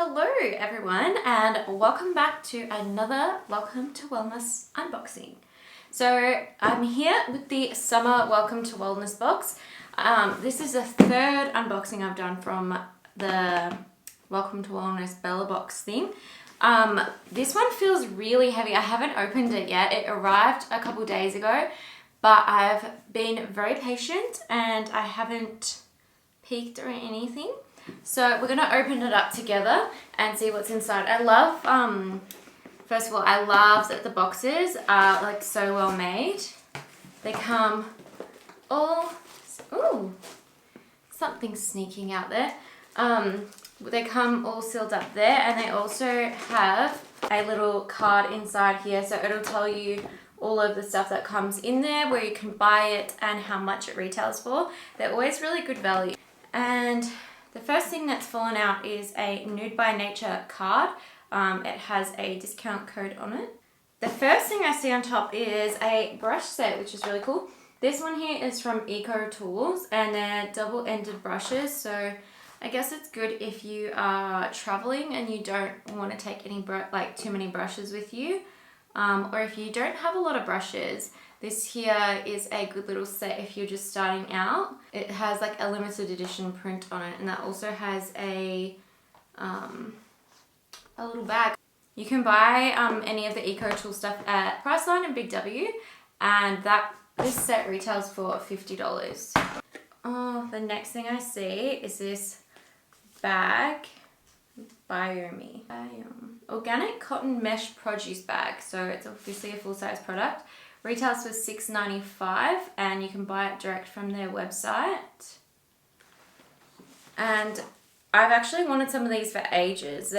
Hello everyone and welcome back to another Welcome to Wellness unboxing. So I'm here with the summer Welcome to Wellness box. This is the third unboxing I've done from the Welcome to Wellness BELLABOX thing. This one feels really heavy. I haven't opened it yet. It arrived a couple days ago, but I've been very patient and I haven't peeked or anything. So we're gonna open it up together and see what's inside. I love, first of all, I love that the boxes are like so well made. They come all, ooh, something's sneaking out there. They come all sealed up there, and they also have a little card inside here, so it'll tell you all of the stuff that comes in there, where you can buy it and how much it retails for. They're always really good value. And the first thing that's fallen out is a Nude by Nature card. It has a discount code on it. The first thing I see on top is a brush set, which is really cool. This one here is from Eco Tools, and they're double-ended brushes, so I guess it's good if you are traveling and you don't want to take any too many brushes with you, or if you don't have a lot of brushes. This here is a good little set if you're just starting out. It has like a limited edition print on it, and that also has a little bag. You can buy any of the Eco Tool stuff at Priceline and Big W, and this set retails for $50. Oh, the next thing I see is this bag, Biome. Organic cotton mesh produce bag. So it's obviously a full-size product. Retails for $6.95, and you can buy it direct from their website. And I've actually wanted some of these for ages.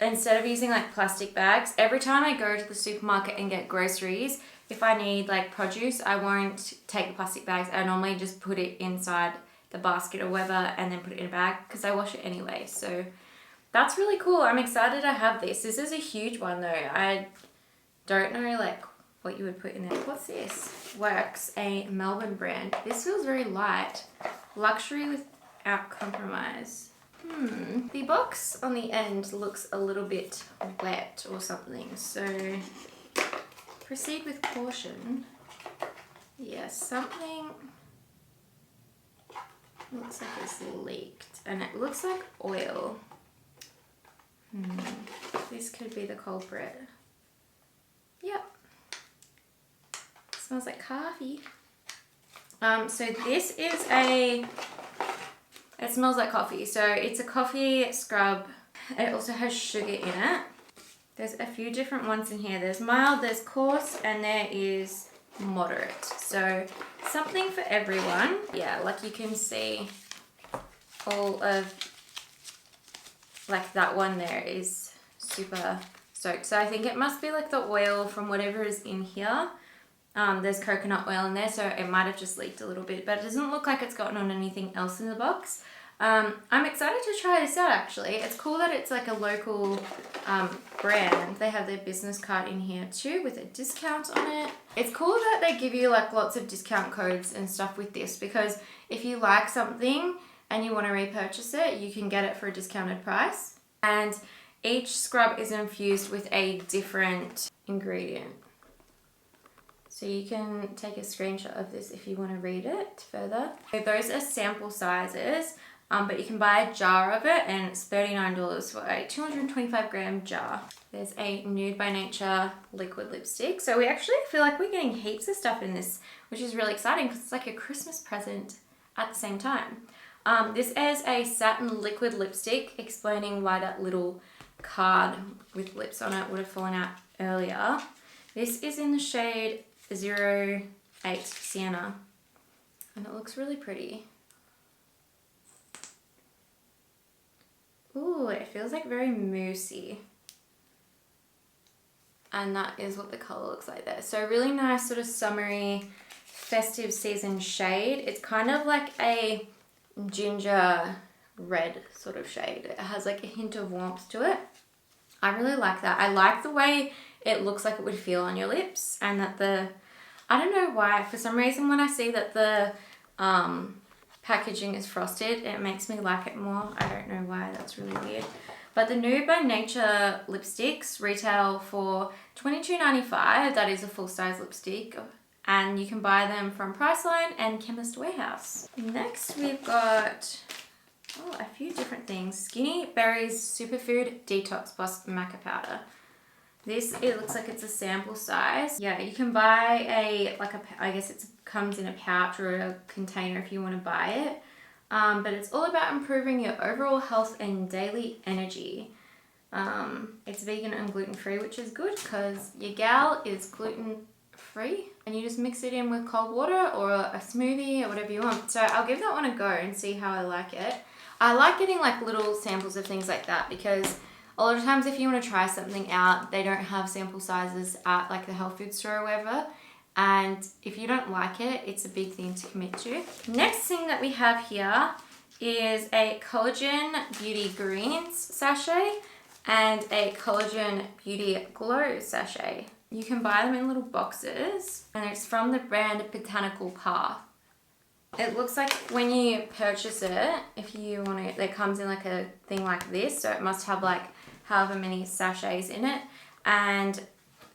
Instead of using like plastic bags, every time I go to the supermarket and get groceries, if I need like produce, I won't take the plastic bags. I normally just put it inside the basket or whatever and then put it in a bag because I wash it anyway. So that's really cool. I'm excited to have this. This is a huge one though. I don't know like what you would put in there. What's this? Works, a Melbourne brand. This feels very light. Luxury without compromise. The box on the end looks a little bit wet or something, so proceed with caution. Yes, something looks like it's leaked, and it looks like oil. This could be the culprit. Yep. Smells like coffee. So this is it smells like coffee. So it's a coffee scrub. It also has sugar in it. There's a few different ones in here. There's mild, there's coarse, and there is moderate. So something for everyone. Yeah, like you can see all of, like that one there is super soaked. So I think it must be like the oil from whatever is in here. There's coconut oil in there, so it might have just leaked a little bit, but it doesn't look like it's gotten on anything else in the box. I'm excited to try this out actually. It's cool that it's like a local brand. They have their business card in here too with a discount on it. It's cool that they give you like lots of discount codes and stuff with this, because if you like something and you want to repurchase it, you can get it for a discounted price. And each scrub is infused with a different ingredient. So you can take a screenshot of this if you want to read it further. So those are sample sizes, but you can buy a jar of it, and it's $39 for a 225 gram jar. There's a Nude by Nature liquid lipstick. So we actually feel like we're getting heaps of stuff in this, which is really exciting because it's like a Christmas present at the same time. This is a satin liquid lipstick, explaining why that little card with lips on it would have fallen out earlier. This is in the shade 08 Sienna, and it looks really pretty. Ooh, it feels like very moussey, and that is what the color looks like there. So really nice sort of summery festive season shade. It's kind of like a ginger red sort of shade. It has like a hint of warmth to it. I really like that. I like the way it looks like it would feel on your lips, and that I don't know why, for some reason when I see that the packaging is frosted, it makes me like it more. I don't know why, that's really weird. But the Nude by Nature lipsticks retail for $22.95. That is a full-size lipstick. And you can buy them from Priceline and Chemist Warehouse. Next, we've got a few different things. Skinny Berries Superfood Detox Plus Maca Powder. This, it looks like it's a sample size. Yeah, you can buy I guess it comes in a pouch or a container if you want to buy it. But it's all about improving your overall health and daily energy. It's vegan and gluten-free, which is good because your gal is gluten-free. And you just mix it in with cold water or a smoothie or whatever you want. So I'll give that one a go and see how I like it. I like getting like little samples of things like that because a lot of times if you want to try something out, they don't have sample sizes at like the health food store or whatever. And if you don't like it, it's a big thing to commit to. Next thing that we have here is a Collagen Beauty Greens sachet and a Collagen Beauty Glow sachet. You can buy them in little boxes and it's from the brand Botanical Path. It looks like when you purchase it, if you want it, it comes in like a thing like this. So it must have like however many sachets in it. And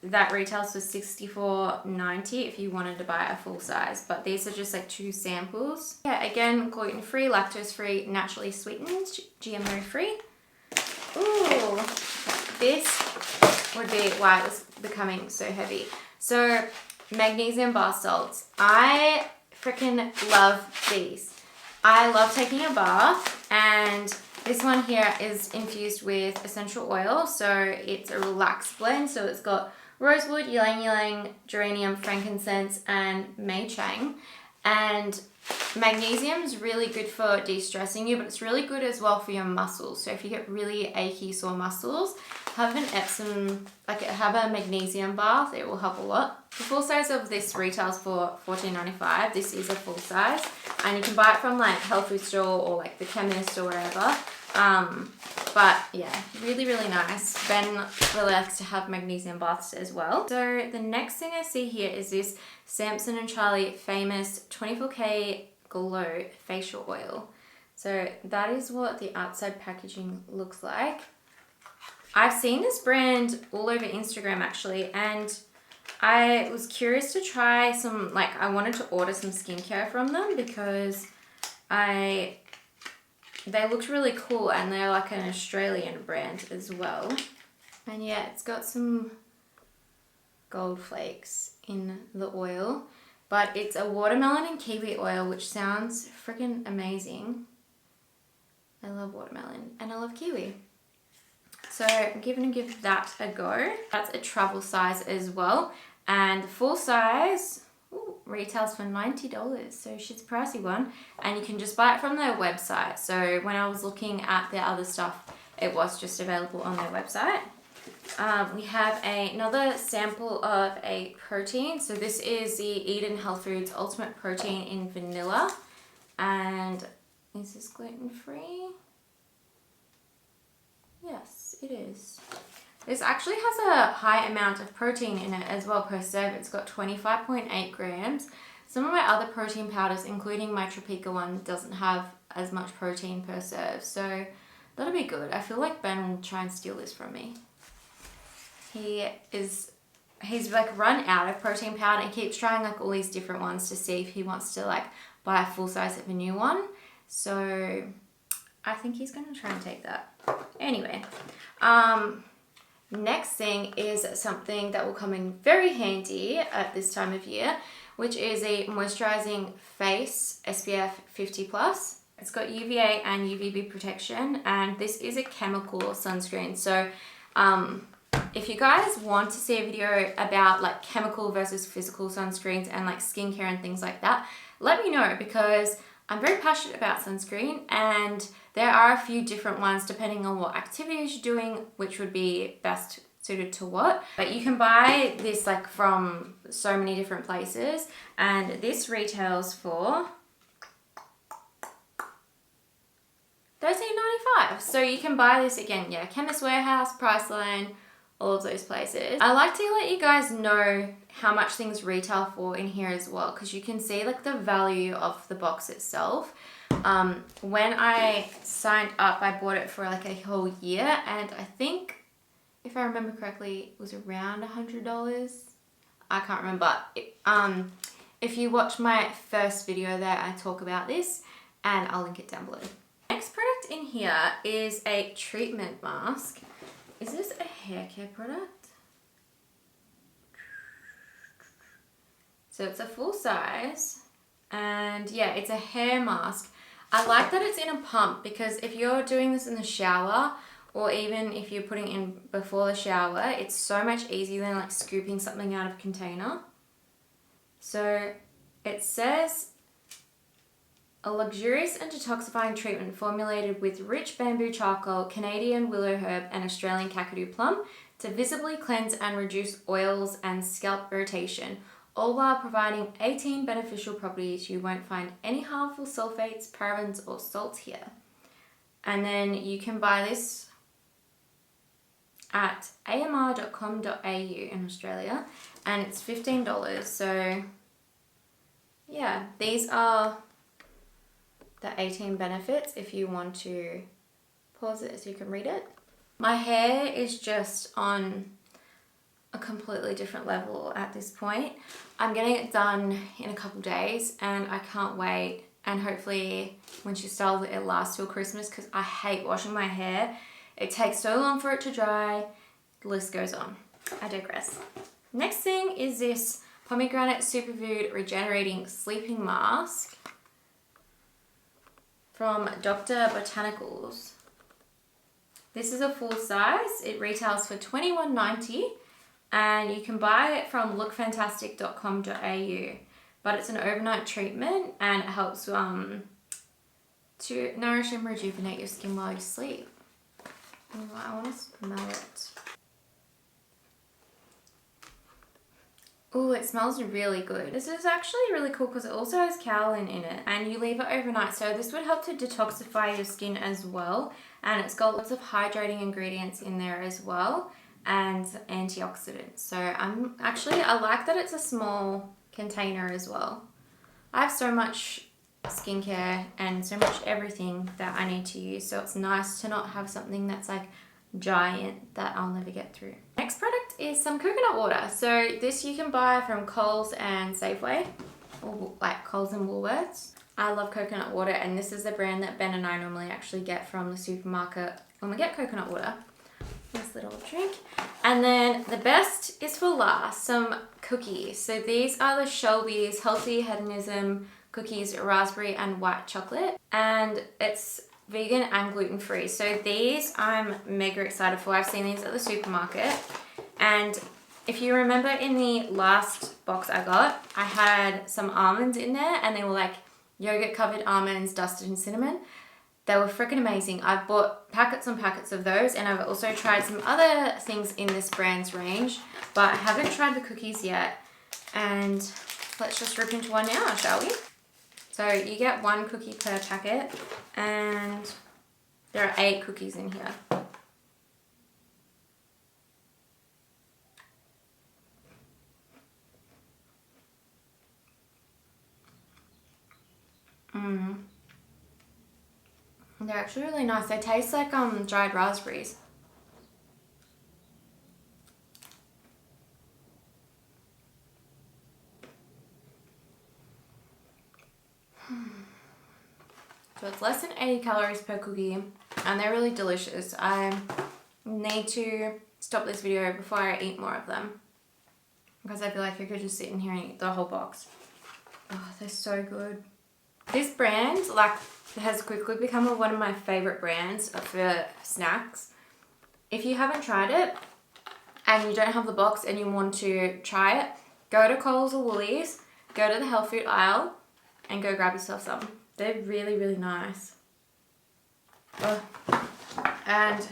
that retails for $64.90 if you wanted to buy a full size. But these are just like 2 samples. Yeah, again, gluten-free, lactose-free, naturally sweetened, GMO-free. Ooh, this would be why it was becoming so heavy. So magnesium bath salts. I freaking love these. I love taking a bath, and this one here is infused with essential oil. So it's a relaxed blend. So it's got rosewood, ylang ylang, geranium, frankincense, and mei chang. And magnesium is really good for de-stressing you, but it's really good as well for your muscles. So if you get really achy, sore muscles, have an Epsom, have a magnesium bath. It will help a lot. The full size of this retails for $14.95. This is a full size, and you can buy it from like health food store or like the chemist or wherever. But yeah, really, really nice. Ben really likes to have magnesium baths as well. So the next thing I see here is this Samson and Charlie famous 24K Glow facial oil. So that is what the outside packaging looks like. I've seen this brand all over Instagram actually, and I was curious to try some, I wanted to order some skincare from them because they looked really cool, and they're like an Australian brand as well. And yeah, it's got some gold flakes in the oil, but it's a watermelon and kiwi oil, which sounds freaking amazing. I love watermelon and I love kiwi. So I'm going to give that a go. That's a travel size as well. And the full size retails for $90. So she's a pricey one. And you can just buy it from their website. So when I was looking at their other stuff, it was just available on their website. We have another sample of a protein. So this is the Eden Health Foods Ultimate Protein in Vanilla. And is this gluten-free? Yes, it is. This actually has a high amount of protein in it as well per serve. It's got 25.8 grams. Some of my other protein powders, including my Tropica one, doesn't have as much protein per serve. So that'll be good. I feel like Ben will try and steal this from me. He's like run out of protein powder and keeps trying like all these different ones to see if he wants to like buy a full size of a new one. So I think he's going to try and take that. Anyway, next thing is something that will come in very handy at this time of year, which is a moisturizing face SPF 50+. It's got UVA and UVB protection, and this is a chemical sunscreen. So if you guys want to see a video about like chemical versus physical sunscreens and like skincare and things like that, let me know, because I'm very passionate about sunscreen, and there are a few different ones depending on what activities you're doing, which would be best suited to what. But you can buy this like from so many different places, and this retails for $13.95. So you can buy this again, yeah, Chemist Warehouse, Priceline, all of those places. I like to let you guys know how much things retail for in here as well, because you can see like the value of the box itself. When I signed up, I bought it for like a whole year, and I think, if I remember correctly, it was around $100. I can't remember. If you watch my first video there, I talk about this, and I'll link it down below. Next product in here is a treatment mask. Is this a hair care product? So it's a full size, and yeah, it's a hair mask. I like that it's in a pump, because if you're doing this in the shower, or even if you're putting it in before the shower, it's so much easier than like scooping something out of a container. So it says, a luxurious and detoxifying treatment formulated with rich bamboo charcoal, Canadian willow herb, and Australian kakadu plum to visibly cleanse and reduce oils and scalp irritation, all while providing 18 beneficial properties. You won't find any harmful sulfates, parabens, or salts here. And then you can buy this at amr.com.au in Australia, and it's $15. So yeah, these are the 18 benefits if you want to pause it so you can read it. My hair is just on a completely different level at this point. I'm getting it done in a couple days, and I can't wait, and hopefully when she styles it, it lasts till Christmas, because I hate washing my hair. It takes so long for it to dry. The list goes on. I digress. Next thing is this pomegranate superfood regenerating sleeping mask from Dr. Botanicals. This is a full size. It retails for $21.90, and you can buy it from lookfantastic.com.au. But it's an overnight treatment, and it helps to nourish and rejuvenate your skin while you sleep. I want to smell it. Oh, it smells really good. This is actually really cool because it also has kaolin in it, and you leave it overnight. So this would help to detoxify your skin as well. And it's got lots of hydrating ingredients in there as well, and antioxidants. So I like that it's a small container as well. I have so much skincare and so much everything that I need to use. So it's nice to not have something that's like giant that I'll never get through. Next product is some coconut water. So this you can buy from Coles and Safeway, or like Coles and Woolworths. I love coconut water, and this is the brand that Ben and I normally actually get from the supermarket when we get coconut water. Nice little drink. And then the best is for last, some cookies. So these are the Shelby's Healthy Hedonism cookies, raspberry and white chocolate, and it's vegan and gluten-free. So these I'm mega excited for. I've seen these at the supermarket, and if you remember in the last box I got, I had some almonds in there, and they were like yogurt covered almonds dusted in cinnamon. They were freaking amazing. I've bought packets and packets of those, and I've also tried some other things in this brand's range, but I haven't tried the cookies yet. And let's just rip into one now, shall we? So you get one cookie per packet, and there are 8 cookies in here. They're actually really nice. They taste like dried raspberries. So it's less than 80 calories per cookie, and they're really delicious. I need to stop this video before I eat more of them, because I feel like I could just sit in here and eat the whole box. Oh, they're so good. This brand has quickly become one of my favorite brands for snacks. If you haven't tried it and you don't have the box and you want to try it, go to Coles or Woolies, go to the health food aisle, and go grab yourself some. They're really, really nice. Oh. And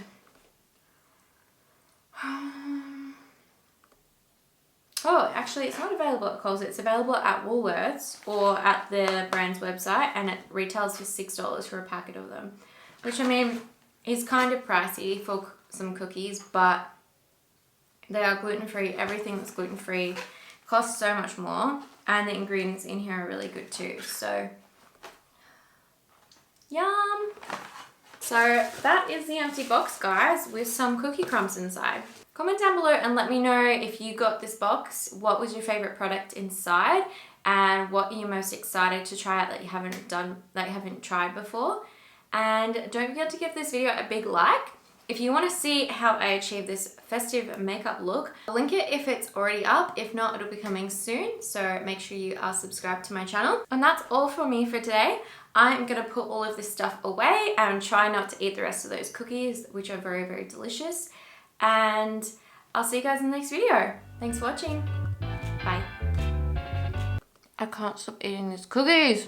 oh, actually it's not available at Coles. It's available at Woolworths or at the brand's website, and it retails for $6 for a packet of them, which I mean is kind of pricey for some cookies, but they are gluten-free. Everything that's gluten-free costs so much more, and the ingredients in here are really good too. So Yum! So that is the empty box, guys, with some cookie crumbs inside. Comment down below and let me know if you got this box, what was your favorite product inside, and what are you most excited to try out that you haven't tried before. And don't forget to give this video a big like. If you want to see how I achieve this festive makeup look, I'll link it if it's already up. If not, it'll be coming soon. So make sure you are subscribed to my channel. And that's all for me for today. I'm going to put all of this stuff away and try not to eat the rest of those cookies, which are very, very delicious. And I'll see you guys in the next video. Thanks for watching. Bye. I can't stop eating these cookies.